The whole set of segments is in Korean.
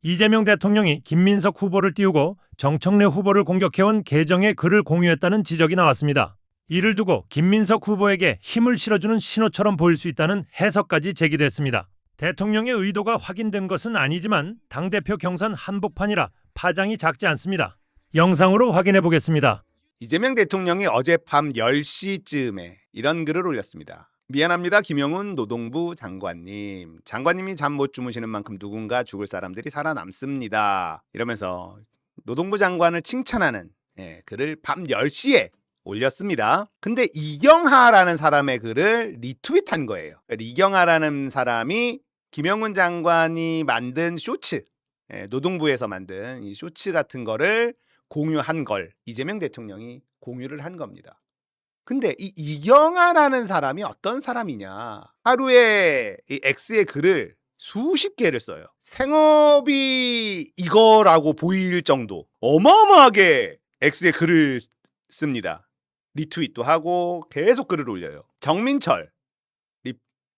이재명 대통령이 김민석 후보를 띄우고 정청래 후보를 공격해온 계정에 글을 공유했다는 지적이 나왔습니다. 이를 두고 김민석 후보에게 힘을 실어주는 신호처럼 보일 수 있다는 해석까지 제기됐습니다. 대통령의 의도가 확인된 것은 아니지만 당대표 경선 한복판이라 파장이 작지 않습니다. 영상으로 확인해 보겠습니다. 이재명 대통령이 어젯밤 10시쯤에 이런 글을 올렸습니다. 미안합니다. 김영훈 노동부 장관님. 장관님이 잠 못 주무시는 만큼 누군가 죽을 사람들이 살아남습니다. 이러면서 노동부 장관을 칭찬하는 글을 밤 10시에 올렸습니다. 근데 이경하라는 사람의 글을 리트윗한 거예요. 이경하라는 사람이 김영훈 장관이 만든 쇼츠, 노동부에서 만든 이 쇼츠 같은 거를 공유한 걸 이재명 대통령이 공유를 한 겁니다. 근데 이 이경하라는 사람이 어떤 사람이냐? 하루에 이 X의 글을 수십 개를 써요. 생업이 이거라고 보일 정도 어마어마하게 X의 글을 씁니다. 리트윗도 하고 계속 글을 올려요. 정민철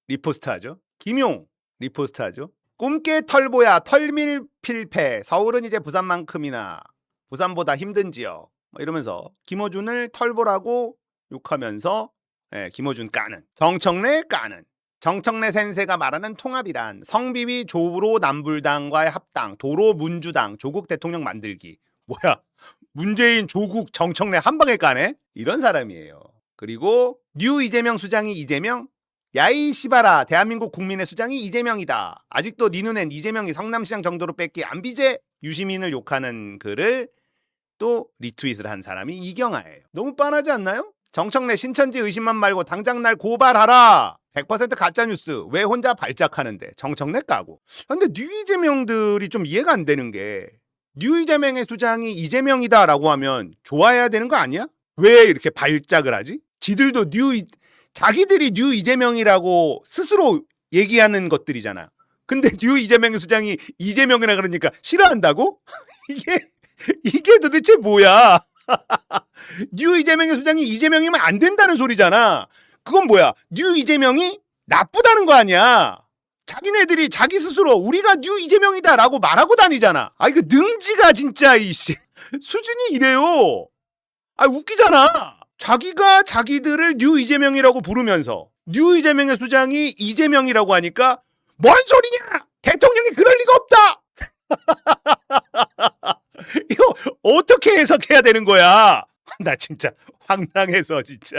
리포스트하죠. 김용 리포스트하죠. 꿈깨 털보야 털밀필패 서울은 이제 부산만큼이나 부산보다 힘든 지역 이러면서 김어준을 털보라고 욕하면서 김어준 까는, 정청래 까는, 정청래 센세가 말하는 통합이란 성비위 조로 남불당과의 합당, 도로 문주당, 조국 대통령 만들기. 뭐야, 문재인, 조국, 정청래 한 방에 까네? 이런 사람이에요. 그리고 뉴 이재명 수장이 이재명? 야이 씨바라, 대한민국 국민의 수장이 이재명이다. 아직도 네 눈엔 이재명이 성남시장 정도로 뺏기 안 비제? 유시민을 욕하는 글을 또 리트윗을 한 사람이 이경하예요. 너무 뻔하지 않나요? 정청래 신천지 의심만 말고 당장 날 고발하라. 100% 가짜뉴스. 왜 혼자 발작하는데 정청래 까고. 근데 뉴 이재명들이 좀 이해가 안 되는 게 뉴 이재명의 수장이 이재명이다 라고 하면 좋아해야 되는 거 아니야? 왜 이렇게 발작을 하지? 지들도 자기들이 뉴 이재명이라고 스스로 얘기하는 것들이잖아. 근데 뉴 이재명의 수장이 이재명이라 그러니까 싫어한다고? 이게 도대체 뭐야? 뉴 이재명의 수장이 이재명이면 안 된다는 소리잖아. 그건 뭐야? 뉴 이재명이 나쁘다는 거 아니야. 자기네들이 자기 스스로 우리가 뉴 이재명이다라고 말하고 다니잖아. 이거 능지가 진짜 수준이 이래요. 웃기잖아. 자기가 자기들을 뉴 이재명이라고 부르면서 뉴 이재명의 수장이 이재명이라고 하니까 뭔 소리냐? 대통령이 그럴 리가 없다. 이거 어떻게 해석해야 되는 거야? 나 진짜 황당해서 진짜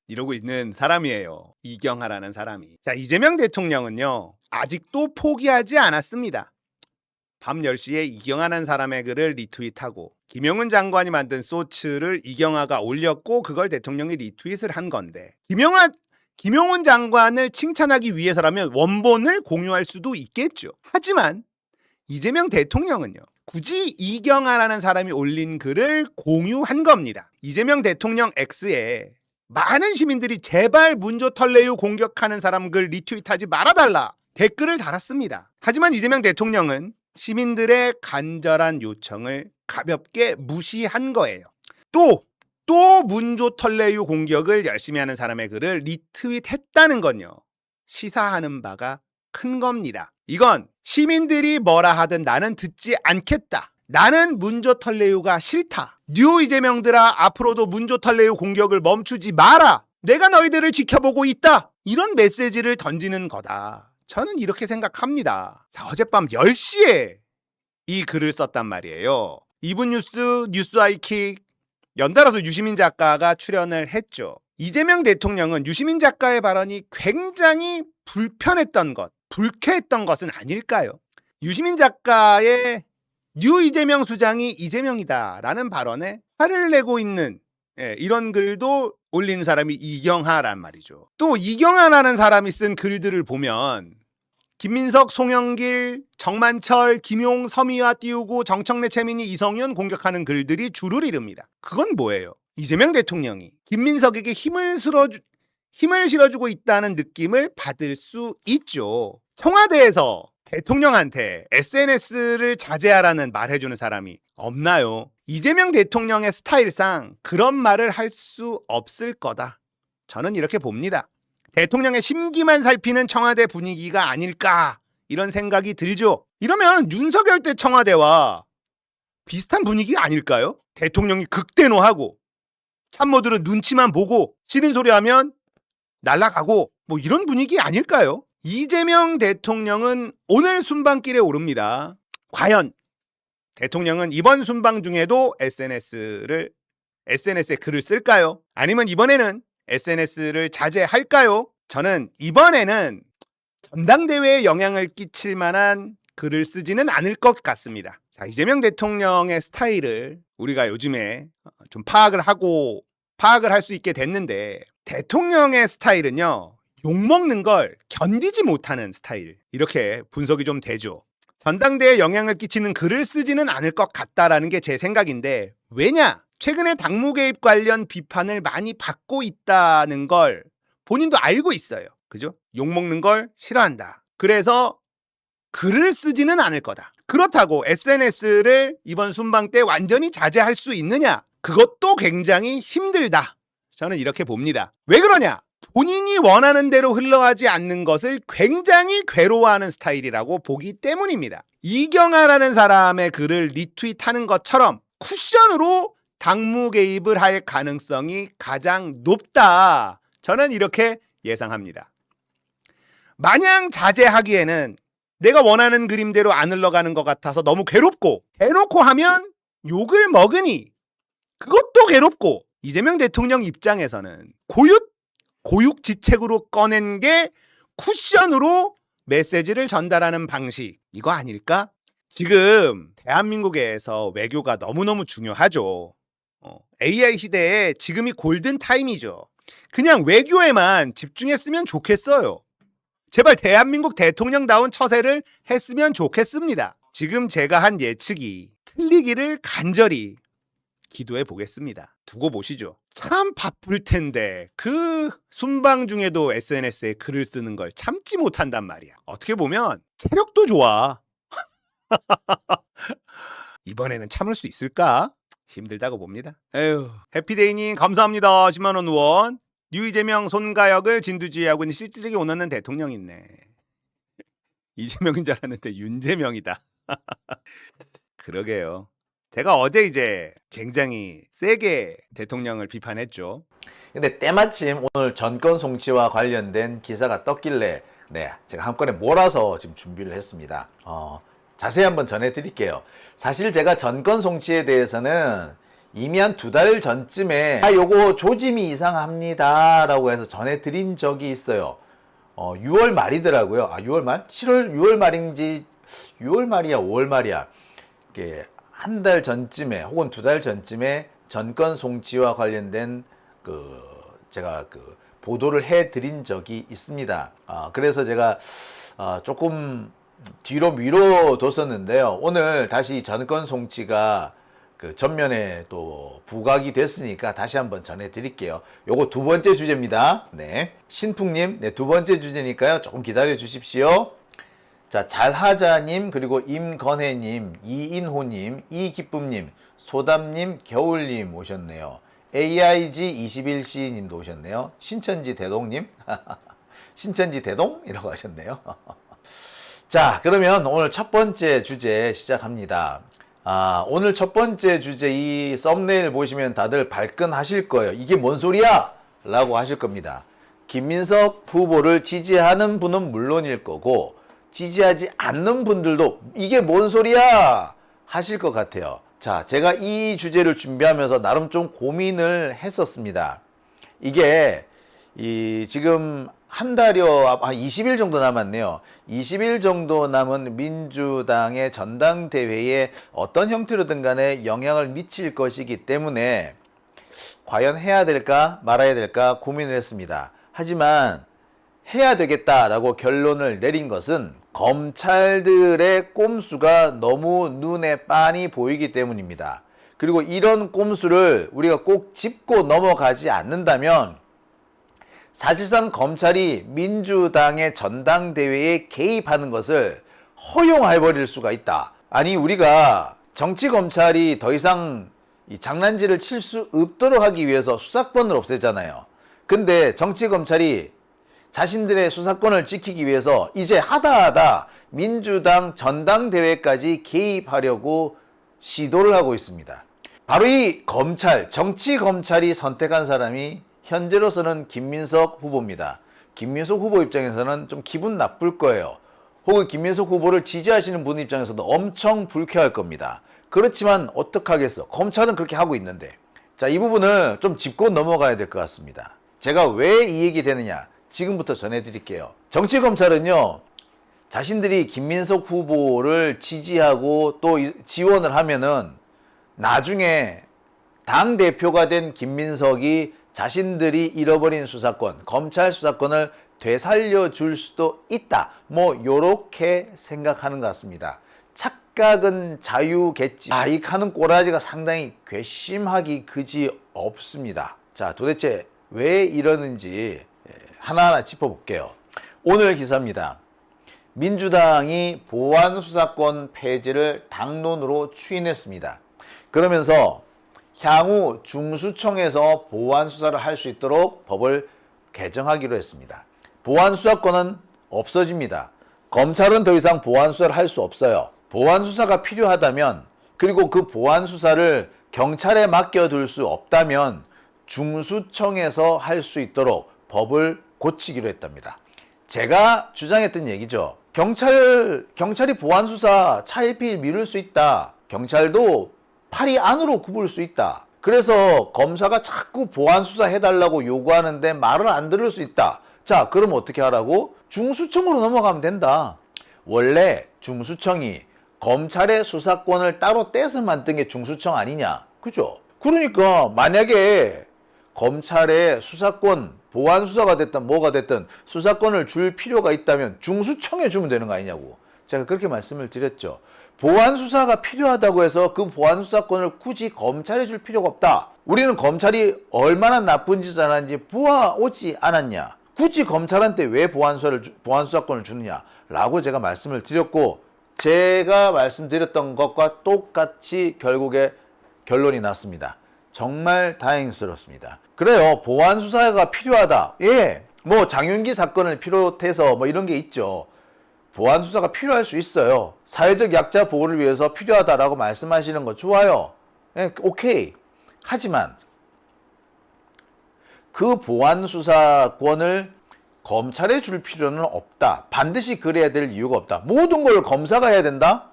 이러고 있는 사람이에요. 이경하라는 사람이. 자, 이재명 대통령은요 아직도 포기하지 않았습니다. 밤 10시에 이경하라는 사람의 글을 리트윗하고 김영훈 장관이 만든 쇼츠를 이경하가 올렸고 그걸 대통령이 리트윗을 한 건데 김영훈 장관을 칭찬하기 위해서라면 원본을 공유할 수도 있겠죠. 하지만 이재명 대통령은요 굳이 이경하라는 사람이 올린 글을 공유한 겁니다. 이재명 대통령 X에 많은 시민들이 제발 문조 털레유 공격하는 사람 글 리트윗하지 말아달라 댓글을 달았습니다. 하지만 이재명 대통령은 시민들의 간절한 요청을 가볍게 무시한 거예요. 또 문조 털레유 공격을 열심히 하는 사람의 글을 리트윗했다는 건요 시사하는 바가 큰 겁니다. 이건 시민들이 뭐라 하든 나는 듣지 않겠다. 나는 문조 털레유가 싫다. 뉴 이재명들아 앞으로도 문조 털레유 공격을 멈추지 마라. 내가 너희들을 지켜보고 있다. 이런 메시지를 던지는 거다. 저는 이렇게 생각합니다. 자, 어젯밤 10시에 이 글을 썼단 말이에요. 이분뉴스, 뉴스아이킥 연달아서 유시민 작가가 출연을 했죠. 이재명 대통령은 유시민 작가의 발언이 굉장히 불편했던 것, 불쾌했던 것은 아닐까요? 유시민 작가의 뉴 이재명 수장이 이재명이다 라는 발언에 화를 내고 있는 이런 글도 올린 사람이 이경하란 말이죠. 또 이경하라는 사람이 쓴 글들을 보면 김민석, 송영길, 정만철, 김용, 서미화 띄우고 정청래, 최민희, 이성윤 공격하는 글들이 줄을 이룹니다. 그건 뭐예요? 이재명 대통령이 김민석에게 힘을 실어주고 있다는 느낌을 받을 수 있죠. 청와대에서 대통령한테 SNS를 자제하라는 말해주는 사람이 없나요? 이재명 대통령의 스타일상 그런 말을 할 수 없을 거다. 저는 이렇게 봅니다. 대통령의 심기만 살피는 청와대 분위기가 아닐까 이런 생각이 들죠. 이러면 윤석열 때 청와대와 비슷한 분위기 아닐까요? 대통령이 극대노하고 참모들은 눈치만 보고 싫은 소리 하면 날아가고 뭐 이런 분위기 아닐까요? 이재명 대통령은 오늘 순방길에 오릅니다. 과연 대통령은 이번 순방 중에도 SNS에 글을 쓸까요? 아니면 이번에는 SNS를 자제할까요? 저는 이번에는 전당대회에 영향을 끼칠 만한 글을 쓰지는 않을 것 같습니다. 자, 이재명 대통령의 스타일을 우리가 요즘에 좀 파악을 할 수 있게 됐는데, 대통령의 스타일은요, 욕먹는 걸 견디지 못하는 스타일, 이렇게 분석이 좀 되죠. 전당대회에 영향을 끼치는 글을 쓰지는 않을 것 같다라는 게 제 생각인데, 왜냐? 최근에 당무 개입 관련 비판을 많이 받고 있다는 걸 본인도 알고 있어요. 그죠? 욕먹는 걸 싫어한다. 그래서 글을 쓰지는 않을 거다. 그렇다고 SNS를 이번 순방 때 완전히 자제할 수 있느냐? 그것도 굉장히 힘들다. 저는 이렇게 봅니다. 왜 그러냐? 본인이 원하는 대로 흘러가지 않는 것을 굉장히 괴로워하는 스타일이라고 보기 때문입니다. 이경아라는 사람의 글을 리트윗하는 것처럼 쿠션으로 당무 개입을 할 가능성이 가장 높다. 저는 이렇게 예상합니다. 마냥 자제하기에는 내가 원하는 그림대로 안 흘러가는 것 같아서 너무 괴롭고, 대놓고 하면 욕을 먹으니 그것도 괴롭고, 이재명 대통령 입장에서는 고육지책으로 꺼낸 게 쿠션으로 메시지를 전달하는 방식, 이거 아닐까? 지금 대한민국에서 외교가 너무너무 중요하죠. AI 시대에 지금이 골든 타임이죠. 그냥 외교에만 집중했으면 좋겠어요. 제발 대한민국 대통령다운 처세를 했으면 좋겠습니다. 지금 제가 한 예측이 틀리기를 간절히 기도해 보겠습니다. 두고 보시죠. 참 바쁠 텐데 그 순방 중에도 SNS에 글을 쓰는 걸 참지 못한단 말이야. 어떻게 보면 체력도 좋아. 이번에는 참을 수 있을까? 힘들다고 봅니다. 에휴. 해피데이님 감사합니다. 10만원 후원. 뉴 이재명 손가역을 진두지휘하고 있는 실질적인 원하는 대통령이 있네. 이재명인 줄 알았는데 윤재명이다. 그러게요. 제가 어제 이제 굉장히 세게 대통령을 비판했죠. 근데 때마침 오늘 전권 송치와 관련된 기사가 떴길래 제가 한 건에 몰아서 지금 준비를 했습니다. 자세히 한번 전해드릴게요. 사실 제가 전권 송치에 대해서는 이미 한 2달 전쯤에 요거 조짐이 이상합니다 라고 해서 전해드린 적이 있어요. 6월 말이더라고요. 6월 말? 6월 말인지 6월 말이야 5월 말이야. 이게 한 달 전쯤에 혹은 2달 전쯤에 전권 송치와 관련된 제가 보도를 해드린 적이 있습니다. 그래서 제가 조금 뒤로 미뤄뒀었는데요. 오늘 다시 전권 송치가 전면에 또 부각이 됐으니까 다시 한번 전해드릴게요. 요거 2번째 주제입니다. 신풍님, 2번째 주제니까요. 조금 기다려 주십시오. 자, 잘하자님, 그리고 임건혜님, 이인호님, 이기쁨님, 소담님, 겨울님 오셨네요. AIG21C 님도 오셨네요. 신천지 대동님, 신천지 대동? 이라고 하셨네요. 자, 그러면 오늘 첫 번째 주제 시작합니다. 오늘 첫 번째 주제 이 썸네일 보시면 다들 발끈하실 거예요. 이게 뭔 소리야? 라고 하실 겁니다. 김민석 후보를 지지하는 분은 물론일 거고 지지하지 않는 분들도 이게 뭔 소리야? 하실 것 같아요. 자, 제가 이 주제를 준비하면서 나름 좀 고민을 했었습니다. 이게 지금 한 달여, 한 20일 정도 남았네요. 20일 정도 남은 민주당의 전당대회에 어떤 형태로든 간에 영향을 미칠 것이기 때문에 과연 해야 될까 말아야 될까 고민을 했습니다. 하지만 해야 되겠다라고 결론을 내린 것은 검찰들의 꼼수가 너무 눈에 빤히 보이기 때문입니다. 그리고 이런 꼼수를 우리가 꼭 짚고 넘어가지 않는다면 사실상 검찰이 민주당의 전당대회에 개입하는 것을 허용해버릴 수가 있다. 아니, 우리가 정치검찰이 더 이상 이 장난질을 칠 수 없도록 하기 위해서 수사권을 없애잖아요. 근데 정치검찰이 자신들의 수사권을 지키기 위해서 이제 하다 민주당 전당대회까지 개입하려고 시도를 하고 있습니다. 바로 이 검찰, 정치 검찰이 선택한 사람이 현재로서는 김민석 후보입니다. 김민석 후보 입장에서는 좀 기분 나쁠 거예요. 혹은 김민석 후보를 지지하시는 분 입장에서도 엄청 불쾌할 겁니다. 그렇지만 어떡하겠어. 검찰은 그렇게 하고 있는데. 자, 이 부분을 좀 짚고 넘어가야 될 것 같습니다. 제가 왜 이 얘기 되느냐 지금부터 전해드릴게요. 정치 검찰은요, 자신들이 김민석 후보를 지지하고 또 지원을 하면은 나중에 당대표가 된 김민석이 자신들이 잃어버린 수사권, 검찰 수사권을 되살려 줄 수도 있다. 뭐 요렇게 생각하는 것 같습니다. 착각은 자유겠지. 이 카는 꼬라지가 상당히 괘씸하기 그지 없습니다. 자, 도대체 왜 이러는지 하나하나 짚어볼게요. 오늘 기사입니다. 민주당이 보안수사권 폐지를 당론으로 추인했습니다. 그러면서 향후 중수청에서 보안수사를 할 수 있도록 법을 개정하기로 했습니다. 보안수사권은 없어집니다. 검찰은 더 이상 보안수사를 할 수 없어요. 보안수사가 필요하다면, 그리고 그 보안수사를 경찰에 맡겨둘 수 없다면 중수청에서 할 수 있도록 법을 고치기로 했답니다. 제가 주장했던 얘기죠. 경찰이 보안수사 차일피일 미룰 수 있다. 경찰도 팔이 안으로 굽을 수 있다. 그래서 검사가 자꾸 보안수사 해달라고 요구하는데 말을 안 들을 수 있다. 자, 그럼 어떻게 하라고? 중수청으로 넘어가면 된다. 원래 중수청이 검찰의 수사권을 따로 떼서 만든 게 중수청 아니냐. 그죠? 그러니까 만약에 검찰의 수사권, 보안수사가 됐든 뭐가 됐든 수사권을 줄 필요가 있다면 중수청에 주면 되는 거 아니냐고. 제가 그렇게 말씀을 드렸죠. 보안수사가 필요하다고 해서 그 보안수사권을 굳이 검찰에 줄 필요가 없다. 우리는 검찰이 얼마나 나쁜 짓을 하는지 보아오지 않았냐. 굳이 검찰한테 왜 보안수사권을 주느냐 라고 제가 말씀을 드렸고, 제가 말씀드렸던 것과 똑같이 결국에 결론이 났습니다. 정말 다행스럽습니다. 그래요. 보안수사가 필요하다. 예, 뭐 장윤기 사건을 비롯해서 뭐 이런 게 있죠. 보안수사가 필요할 수 있어요. 사회적 약자 보호를 위해서 필요하다라고 말씀하시는 거 좋아요. 예, 오케이. 하지만 그 보안수사권을 검찰에 줄 필요는 없다. 반드시 그래야 될 이유가 없다. 모든 걸 검사가 해야 된다?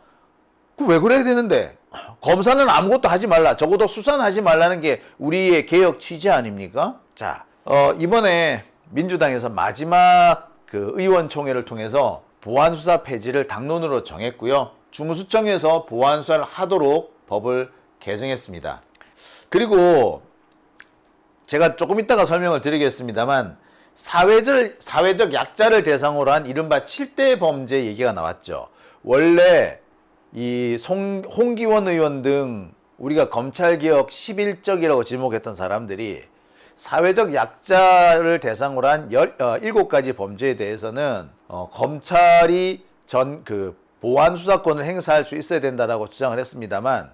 왜 그래야 되는데? 검사는 아무것도 하지 말라. 적어도 수사는 하지 말라는 게 우리의 개혁 취지 아닙니까? 자, 이번에 민주당에서 마지막 그 의원총회를 통해서 보안수사 폐지를 당론으로 정했고요. 중수청에서 보안수사를 하도록 법을 개정했습니다. 그리고 제가 조금 이따가 설명을 드리겠습니다만, 사회적 약자를 대상으로 한 이른바 7대 범죄 얘기가 나왔죠. 원래 이 홍기원 의원 등 우리가 검찰개혁 11적이라고 지목했던 사람들이 사회적 약자를 대상으로 한 7가지 범죄에 대해서는 검찰이 보안수사권을 행사할 수 있어야 된다라고 주장을 했습니다만,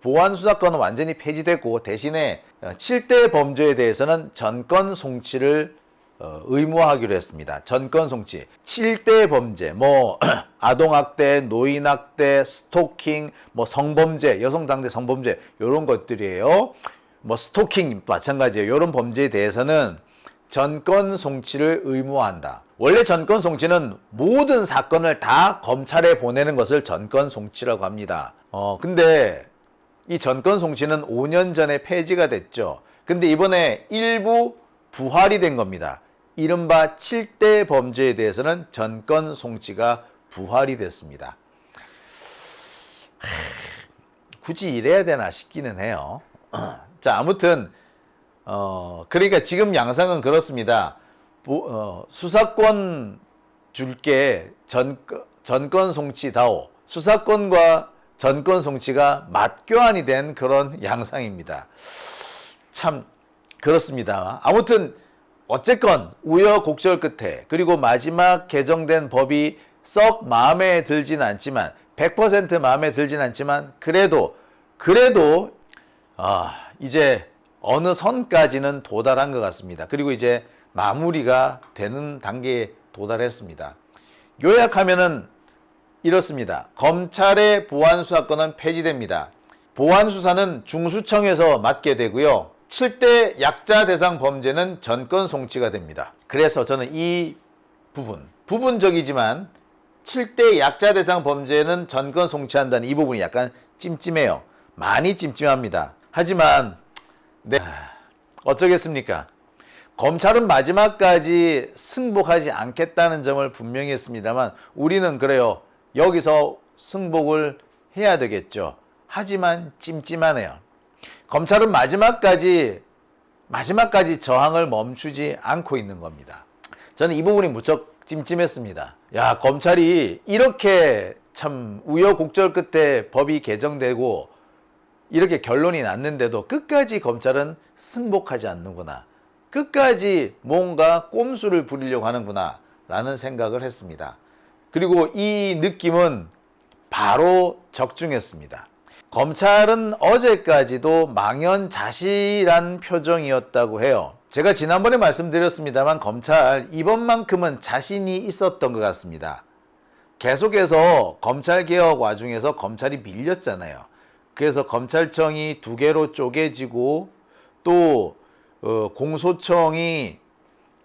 보안수사권은 완전히 폐지됐고 대신에 7대 범죄에 대해서는 전권 송치를 의무화하기로 했습니다. 전권 송치. 7대 범죄, 뭐 아동학대, 노인학대, 스토킹, 뭐 성범죄, 여성당대 성범죄 이런 것들이에요. 뭐 스토킹 마찬가지예요. 이런 범죄에 대해서는 전권 송치를 의무화한다. 원래 전권 송치는 모든 사건을 다 검찰에 보내는 것을 전권 송치라고 합니다. 근데 이 전권 송치는 5년 전에 폐지가 됐죠. 근데 이번에 일부 부활이 된 겁니다. 이른바 7대 범죄에 대해서는 전권 송치가 부활이 됐습니다. 굳이 이래야 되나 싶기는 해요. 자, 아무튼 그러니까 지금 양상은 그렇습니다. 수사권 줄게 전권 송치다오. 수사권과 전권 송치가 맞교환이 된 그런 양상입니다. 참 그렇습니다. 아무튼 어쨌건 우여곡절 끝에, 그리고 마지막 개정된 법이 썩 마음에 들진 않지만, 100% 마음에 들진 않지만, 그래도 이제 어느 선까지는 도달한 것 같습니다. 그리고 이제 마무리가 되는 단계에 도달했습니다. 요약하면은 이렇습니다. 검찰의 보안수사권은 폐지됩니다. 보안수사는 중수청에서 맡게 되고요. 7대 약자 대상 범죄는 전권 송치가 됩니다. 그래서 저는 이 부분적이지만 7대 약자 대상 범죄는 전권 송치한다는 이 부분이 약간 찜찜해요. 많이 찜찜합니다. 하지만 네, 어쩌겠습니까? 검찰은 마지막까지 승복하지 않겠다는 점을 분명히 했습니다만 우리는 그래요. 여기서 승복을 해야 되겠죠. 하지만 찜찜하네요. 검찰은 마지막까지 저항을 멈추지 않고 있는 겁니다. 저는 이 부분이 무척 찜찜했습니다. 야, 검찰이 이렇게 참 우여곡절 끝에 법이 개정되고 이렇게 결론이 났는데도 끝까지 검찰은 승복하지 않는구나. 끝까지 뭔가 꼼수를 부리려고 하는구나 라는 생각을 했습니다. 그리고 이 느낌은 바로 적중했습니다. 검찰은 어제까지도 망연자실한 표정이었다고 해요. 제가 지난번에 말씀드렸습니다만 검찰 이번만큼은 자신이 있었던 것 같습니다. 계속해서 검찰개혁 와중에서 검찰이 밀렸잖아요. 그래서 검찰청이 두 개로 쪼개지고 또 공소청이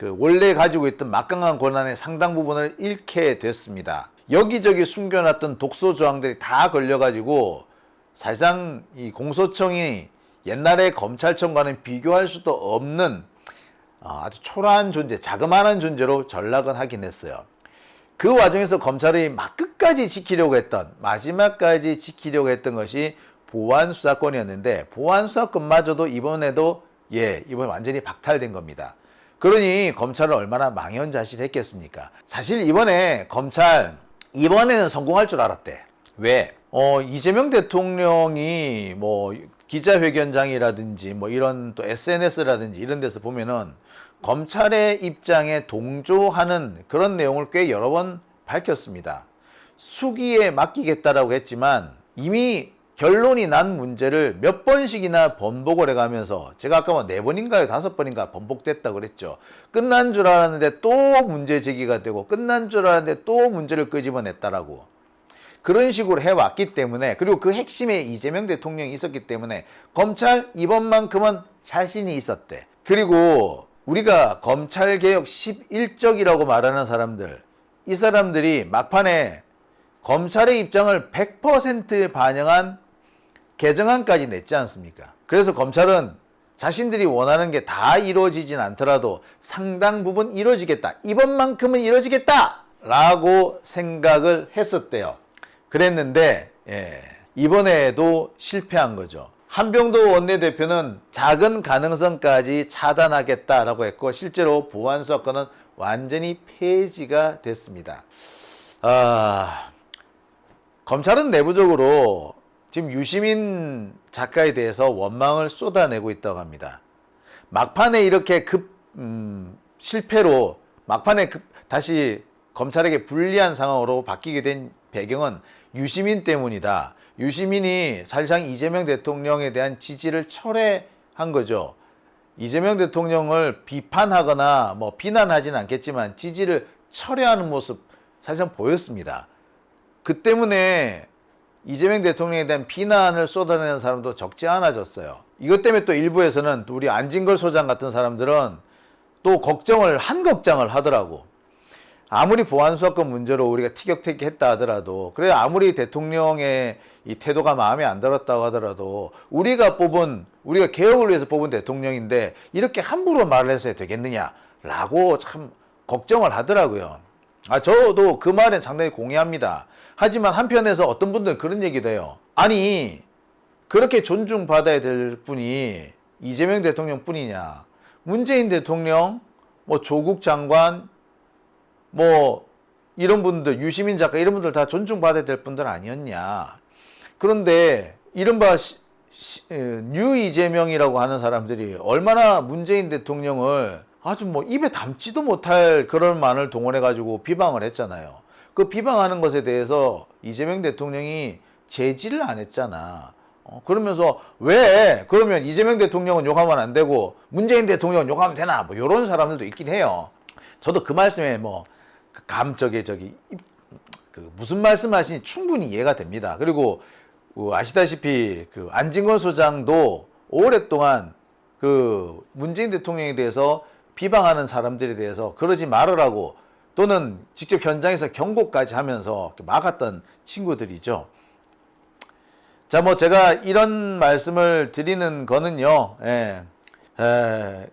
원래 가지고 있던 막강한 권한의 상당 부분을 잃게 됐습니다. 여기저기 숨겨놨던 독소 조항들이 다 걸려가지고 사실상 이 공소청이 옛날에 검찰청과는 비교할 수도 없는 아주 초라한 존재, 자그마한 존재로 전락은 하긴 했어요. 그 와중에서 검찰이 마지막까지 지키려고 했던 것이 보안수사권이었는데 보안수사권마저도 이번에 완전히 박탈된 겁니다. 그러니 검찰은 얼마나 망연자실했겠습니까? 사실 이번에는 성공할 줄 알았대. 왜? 이재명 대통령이 기자회견장이라든지 이런 또 SNS라든지 이런 데서 보면은 검찰의 입장에 동조하는 그런 내용을 꽤 여러 번 밝혔습니다. 수기에 맡기겠다라고 했지만 이미 결론이 난 문제를 몇 번씩이나 번복을 해가면서 제가 아까 4번인가요? 5번인가 번복됐다고 그랬죠. 끝난 줄 알았는데 또 문제 제기가 되고 끝난 줄 알았는데 또 문제를 끄집어냈다라고. 그런 식으로 해왔기 때문에 그리고 그 핵심에 이재명 대통령이 있었기 때문에 검찰 이번만큼은 자신이 있었대. 그리고 우리가 검찰개혁 11적이라고 말하는 사람들, 이 사람들이 막판에 검찰의 입장을 100% 반영한 개정안까지 냈지 않습니까? 그래서 검찰은 자신들이 원하는 게 다 이루어지진 않더라도 상당 부분 이루어지겠다. 이번만큼은 이루어지겠다! 라고 생각을 했었대요. 그랬는데 이번에도 실패한 거죠. 한병도 원내대표는 작은 가능성까지 차단하겠다라고 했고 실제로 보안수사권은 완전히 폐지가 됐습니다. 검찰은 내부적으로 지금 유시민 작가에 대해서 원망을 쏟아내고 있다고 합니다. 막판에 이렇게 실패로 막판에 다시 검찰에게 불리한 상황으로 바뀌게 된 배경은 유시민 때문이다. 유시민이 사실상 이재명 대통령에 대한 지지를 철회한 거죠. 이재명 대통령을 비판하거나 비난하지는 않겠지만 지지를 철회하는 모습 사실상 보였습니다. 그 때문에 이재명 대통령에 대한 비난을 쏟아내는 사람도 적지 않아졌어요. 이것 때문에 또 일부에서는 또 우리 안진걸 소장 같은 사람들은 또 걱정을 하더라고. 아무리 보안수사권 문제로 우리가 티격태격했다 하더라도 그래 아무리 대통령의 이 태도가 마음에 안 들었다고 하더라도 우리가 개혁을 위해서 뽑은 대통령인데 이렇게 함부로 말을 해서 되겠느냐라고 참 걱정을 하더라고요. 저도 그 말엔 상당히 공감합니다. 하지만 한편에서 어떤 분들은 그런 얘기도 해요. 아니 그렇게 존중받아야 될 분이 이재명 대통령 뿐이냐. 문재인 대통령, 조국 장관, 이런 분들, 유시민 작가 이런 분들 다 존중받아야 될 분들 아니었냐. 그런데 이른바 뉴 이재명이라고 하는 사람들이 얼마나 문재인 대통령을 아주 입에 담지도 못할 그런 말을 동원해가지고 비방을 했잖아요. 그 비방하는 것에 대해서 이재명 대통령이 제지를 안 했잖아. 그러면서 왜 그러면 이재명 대통령은 욕하면 안 되고 문재인 대통령은 욕하면 되나 이런 사람들도 있긴 해요. 저도 그 말씀에 그 무슨 말씀하시는지 충분히 이해가 됩니다. 그리고 아시다시피 그 안진걸 소장도 오랫동안 그 문재인 대통령에 대해서 비방하는 사람들에 대해서 그러지 말으라고 또는 직접 현장에서 경고까지 하면서 막았던 친구들이죠. 자, 뭐 제가 이런 말씀을 드리는 거는요,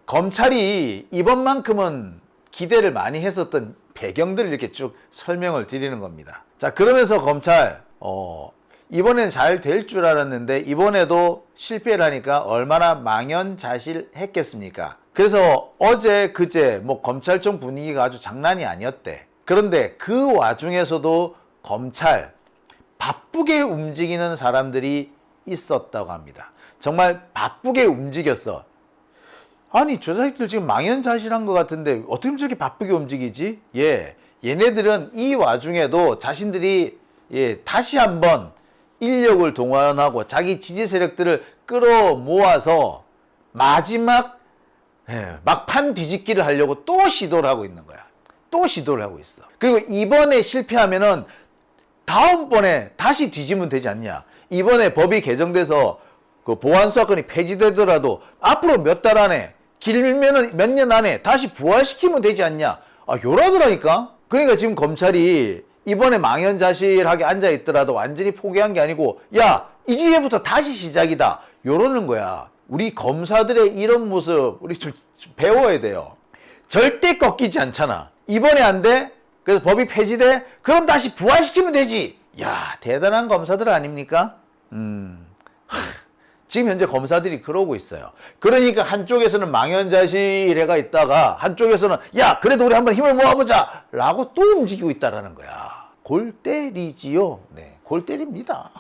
검찰이 이번만큼은 기대를 많이 했었던 배경들을 이렇게 쭉 설명을 드리는 겁니다. 자, 그러면서 검찰, 이번엔 잘 될 줄 알았는데 이번에도 실패를 하니까 얼마나 망연자실했겠습니까? 그래서 어제 그제 뭐 검찰청 분위기가 아주 장난이 아니었대. 그런데 그 와중에서도 검찰 바쁘게 움직이는 사람들이 있었다고 합니다. 정말 바쁘게 움직였어. 아니 저 자식들 지금 망연자실한 것 같은데 어떻게 저렇게 바쁘게 움직이지? 얘네들은 이 와중에도 자신들이 다시 한번 인력을 동원하고 자기 지지 세력들을 끌어모아서 마지막 막판 뒤집기를 하려고 또 시도를 하고 있는 거야. 또 시도를 하고 있어. 그리고 이번에 실패하면은 다음번에 다시 뒤지면 되지 않냐. 이번에 법이 개정돼서 그 보안수사권이 폐지되더라도 앞으로 몇 달 안에 길면은 몇 년 안에 다시 부활시키면 되지 않냐. 요러더라니까. 그러니까 지금 검찰이 이번에 망연자실하게 앉아있더라도 완전히 포기한 게 아니고 야 이제부터 다시 시작이다 요러는 거야. 우리 검사들의 이런 모습 우리 좀 배워야 돼요. 절대 꺾이지 않잖아. 이번에 안 돼? 그래서 법이 폐지돼? 그럼 다시 부활시키면 되지. 야 대단한 검사들 아닙니까? 지금 현재 검사들이 그러고 있어요. 그러니까 한쪽에서는 망연자실해가 있다가 한쪽에서는 야 그래도 우리 한번 힘을 모아보자 라고 또 움직이고 있다라는 거야. 골 때리지요. 네, 골 때립니다.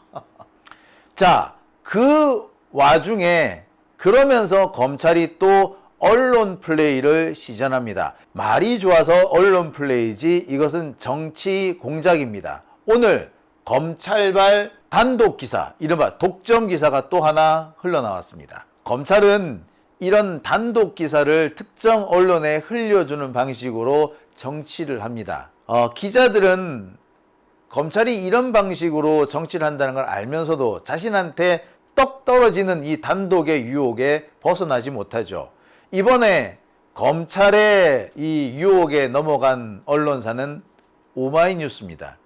자, 그 와중에 그러면서 검찰이 또 언론 플레이를 시전합니다. 말이 좋아서 언론 플레이지 이것은 정치 공작입니다. 오늘 검찰발 단독 기사, 이른바 독점 기사가 또 하나 흘러나왔습니다. 검찰은 이런 단독 기사를 특정 언론에 흘려주는 방식으로 정치를 합니다. 기자들은 검찰이 이런 방식으로 정치를 한다는 걸 알면서도 자신한테 떡 떨어지는 이 단독의 유혹에 벗어나지 못하죠. 이번에 검찰의 이 유혹에 넘어간 언론사는 오마이뉴스입니다.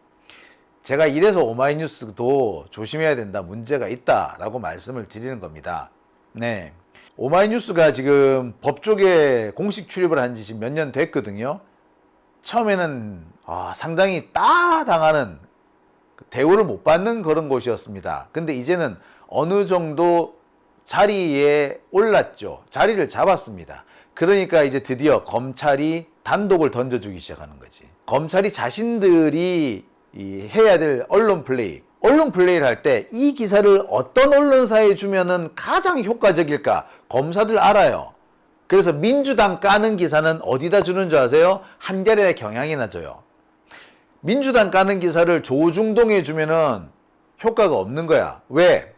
제가 이래서 오마이뉴스도 조심해야 된다, 문제가 있다라고 말씀을 드리는 겁니다. 네, 오마이뉴스가 지금 법조계 공식 출입을 한 지 지금 몇 년 됐거든요. 처음에는 상당히 따당하는 대우를 못 받는 그런 곳이었습니다. 근데 이제는 어느 정도 자리에 올랐죠. 자리를 잡았습니다. 그러니까 이제 드디어 검찰이 단독을 던져주기 시작하는 거지. 검찰이 자신들이 해야 될 언론 플레이를 할 때 이 기사를 어떤 언론사에 주면은 가장 효과적일까 검사들 알아요. 그래서 민주당 까는 기사는 어디다 주는 줄 아세요? 한겨레 경향이나 줘요. 민주당 까는 기사를 조중동에 주면은 효과가 없는 거야. 왜?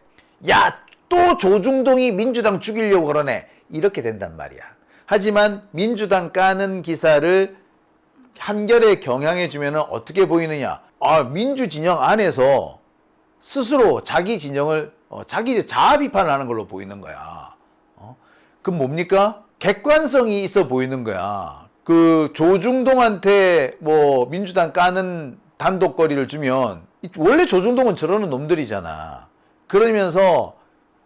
야, 또 조중동이 민주당 죽이려고 그러네. 이렇게 된단 말이야. 하지만 민주당 까는 기사를 한겨레 경향에 주면은 어떻게 보이느냐? 민주 진영 안에서 스스로 자기 진영을 자기 자아 비판을 하는 걸로 보이는 거야. 그럼 뭡니까? 객관성이 있어 보이는 거야. 그 조중동한테 뭐 민주당 까는 단독거리를 주면 원래 조중동은 저러는 놈들이잖아. 그러면서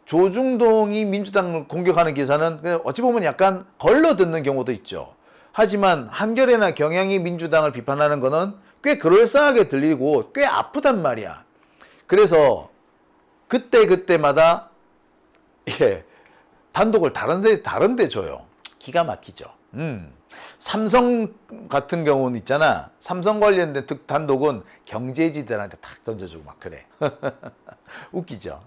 조중동이 민주당을 공격하는 기사는 어찌 보면 약간 걸러듣는 경우도 있죠. 하지만 한겨레나 경향이 민주당을 비판하는 거는 꽤 그럴싸하게 들리고 꽤 아프단 말이야. 그래서 그때마다 단독을 다른데 줘요. 기가 막히죠. 삼성 같은 경우는 있잖아. 삼성 관련된 단독은 경제지들한테 탁 던져주고 막 그래. 웃기죠.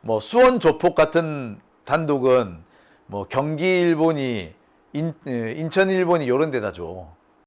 뭐 수원 조폭 같은 단독은 뭐 경기 일본이 인천 일본이 요런 데다 줘.